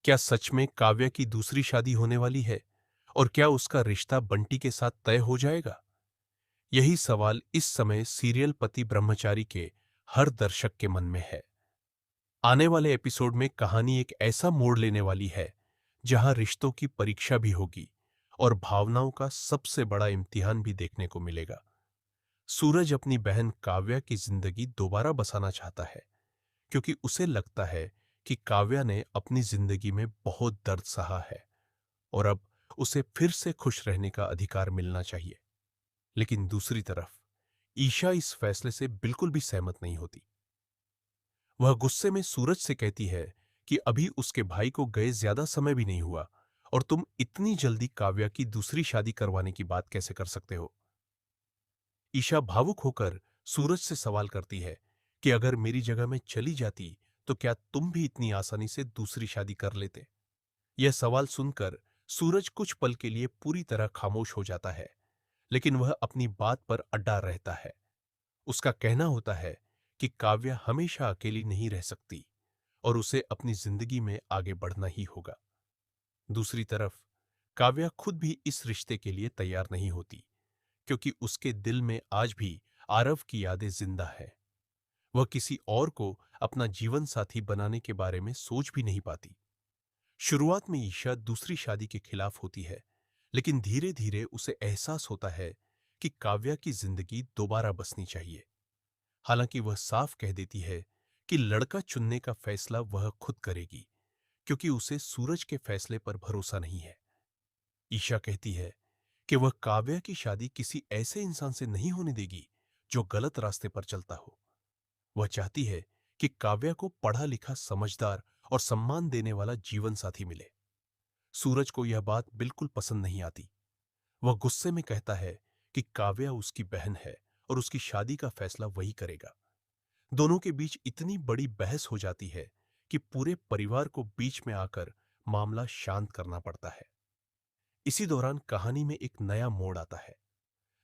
क्या सच में काव्या की दूसरी शादी होने वाली है? और क्या उसका रिश्ता बंटी के साथ तय हो जाएगा? यही सवाल इस समय सीरियल पति ब्रह्मचारी के हर दर्शक के मन में है। आने वाले एपिसोड में कहानी एक ऐसा मोड़ लेने वाली है जहां रिश्तों की परीक्षा भी होगी और भावनाओं का सबसे बड़ा इम्तिहान भी देखने को मिलेगा। सूरज अपनी बहन काव्या की जिंदगी दोबारा बसाना चाहता है क्योंकि उसे लगता है कि काव्या ने अपनी जिंदगी में बहुत दर्द सहा है और अब उसे फिर से खुश रहने का अधिकार मिलना चाहिए। लेकिन दूसरी तरफ ईशा इस फैसले से बिल्कुल भी सहमत नहीं होती। वह गुस्से में सूरज से कहती है कि अभी उसके भाई को गए ज्यादा समय भी नहीं हुआ और तुम इतनी जल्दी काव्या की दूसरी शादी करवाने की बात कैसे कर सकते हो। ईशा भावुक होकर सूरज से सवाल करती है कि अगर मेरी जगह में चली जाती तो क्या तुम भी इतनी आसानी से दूसरी शादी कर लेते। यह सवाल सुनकर सूरज कुछ पल के लिए पूरी तरह खामोश हो जाता है, लेकिन वह अपनी बात पर अड़ा रहता है। उसका कहना होता है कि काव्या हमेशा अकेली नहीं रह सकती और उसे अपनी जिंदगी में आगे बढ़ना ही होगा। दूसरी तरफ काव्या खुद भी इस रिश्ते के लिए तैयार नहीं होती क्योंकि उसके दिल में आज भी आरव की यादें जिंदा है। वह किसी और को अपना जीवन साथी बनाने के बारे में सोच भी नहीं पाती। शुरुआत में ईशा दूसरी शादी के खिलाफ होती है, लेकिन धीरे धीरे उसे एहसास होता है कि काव्या की जिंदगी दोबारा बसनी चाहिए। हालांकि वह साफ कह देती है कि लड़का चुनने का फैसला वह खुद करेगी क्योंकि उसे सूरज के फैसले पर भरोसा नहीं है। ईशा कहती है कि वह काव्या की शादी किसी ऐसे इंसान से नहीं होने देगी जो गलत रास्ते पर चलता हो। वह चाहती है कि काव्या को पढ़ा लिखा, समझदार और सम्मान देने वाला जीवन साथी मिले। सूरज को यह बात बिल्कुल पसंद नहीं आती। वह गुस्से में कहता है कि काव्या उसकी बहन है और उसकी शादी का फैसला वही करेगा। दोनों के बीच इतनी बड़ी बहस हो जाती है कि पूरे परिवार को बीच में आकर मामला शांत करना पड़ता है। इसी दौरान कहानी में एक नया मोड़ आता है।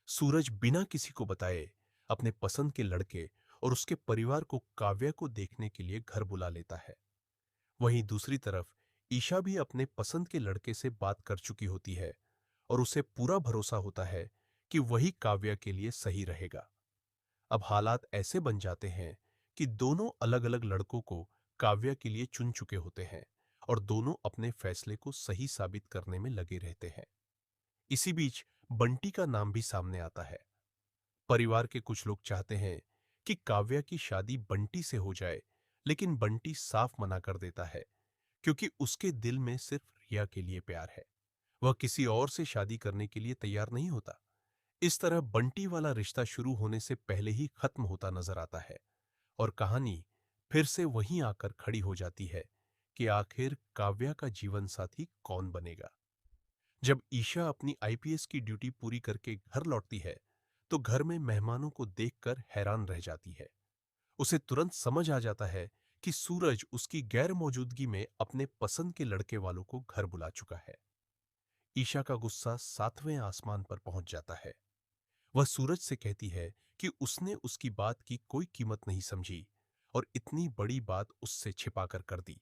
सूरज बिना किसी को बताए अपने पसंद के लड़के और उसके परिवार को काव्या को देखने के लिए घर बुला लेता है। वहीं दूसरी तरफ ईशा भी अपने पसंद के लड़के से बात कर चुकी होती है और उसे पूरा भरोसा होता है कि वही काव्या के लिए सही रहेगा। अब हालात ऐसे बन जाते हैं कि दोनों अलग अलग लड़कों को काव्या के लिए चुन चुके होते हैं और दोनों अपने फैसले को सही साबित करने में लगे रहते हैं। इसी बीच बंटी का नाम भी सामने आता है। परिवार के कुछ लोग चाहते हैं कि काव्या की शादी बंटी से हो जाए, लेकिन बंटी साफ मना कर देता है क्योंकि उसके दिल में सिर्फ रिया के लिए प्यार है। वह किसी और से शादी करने के लिए तैयार नहीं होता। इस तरह बंटी वाला रिश्ता शुरू होने से पहले ही खत्म होता नजर आता है और कहानी फिर से वहीं आकर खड़ी हो जाती है कि आखिर काव्या का जीवन साथी कौन बनेगा। जब ईशा अपनी आईपीएस की ड्यूटी पूरी करके घर लौटती है तो घर में मेहमानों को देखकर हैरान रह जाती है। उसे तुरंत समझ आ जाता है कि सूरज उसकी गैर मौजूदगी में अपने पसंद के लड़के वालों को घर बुला चुका है। ईशा का गुस्सा सातवें आसमान पर पहुंच जाता है। वह सूरज से कहती है कि उसने उसकी बात की कोई कीमत नहीं समझी और इतनी बड़ी बात उससे छिपाकर कर दी।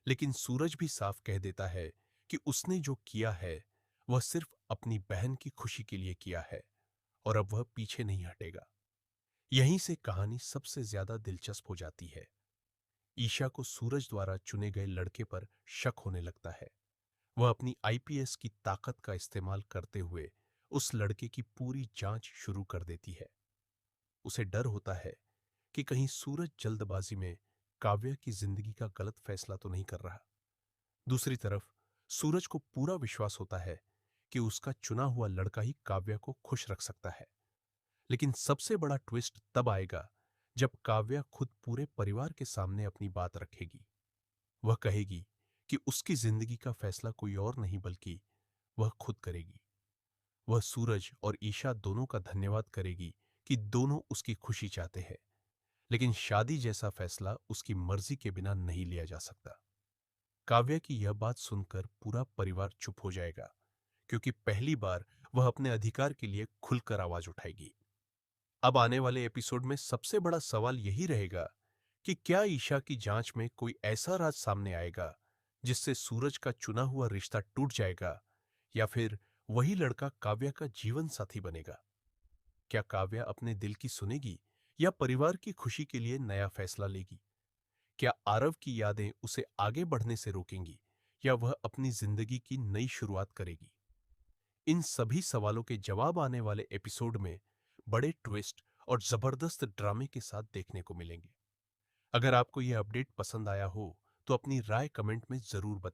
लेकिन सूरज भी साफ कह देता है कि उसने जो किया है वह सिर्फ अपनी बहन की खुशी के लिए किया है और अब वह पीछे नहीं हटेगा। यहीं से कहानी सबसे ज्यादा दिलचस्प हो जाती है। ईशा को सूरज द्वारा चुने गए लड़के पर शक होने लगता है। वह अपनी आईपीएस की ताकत का इस्तेमाल करते हुए उस लड़के की पूरी जांच शुरू कर देती है। उसे डर होता है कि कहीं सूरज जल्दबाजी में काव्या की जिंदगी का गलत फैसला तो नहीं कर रहा। दूसरी तरफ सूरज को पूरा विश्वास होता है कि उसका चुना हुआ लड़का ही काव्या को खुश रख सकता है। लेकिन सबसे बड़ा ट्विस्ट तब आएगा जब काव्या खुद पूरे परिवार के सामने अपनी बात रखेगी। वह कहेगी कि उसकी जिंदगी का फैसला कोई और नहीं बल्कि वह खुद करेगी। वह सूरज और ईशा दोनों का धन्यवाद करेगी कि दोनों उसकी खुशी चाहते हैं, लेकिन शादी जैसा फैसला उसकी मर्जी के बिना नहीं लिया जा सकता। काव्या की यह बात सुनकर पूरा परिवार चुप हो जाएगा क्योंकि पहली बार वह अपने अधिकार के लिए खुलकर आवाज उठाएगी। अब आने वाले एपिसोड में सबसे बड़ा सवाल यही रहेगा कि क्या ईशा की जांच में कोई ऐसा राज सामने आएगा जिससे सूरज का चुना हुआ रिश्ता टूट जाएगा, या फिर वही लड़का काव्या का जीवन साथी बनेगा? क्या काव्या अपने दिल की सुनेगी या परिवार की खुशी के लिए नया फैसला लेगी? क्या आरव की यादें उसे आगे बढ़ने से रोकेंगी या वह अपनी जिंदगी की नई शुरुआत करेगी? इन सभी सवालों के जवाब आने वाले एपिसोड में बड़े ट्विस्ट और जबरदस्त ड्रामे के साथ देखने को मिलेंगे। अगर आपको यह अपडेट पसंद आया हो तो अपनी राय कमेंट में जरूर बताएं।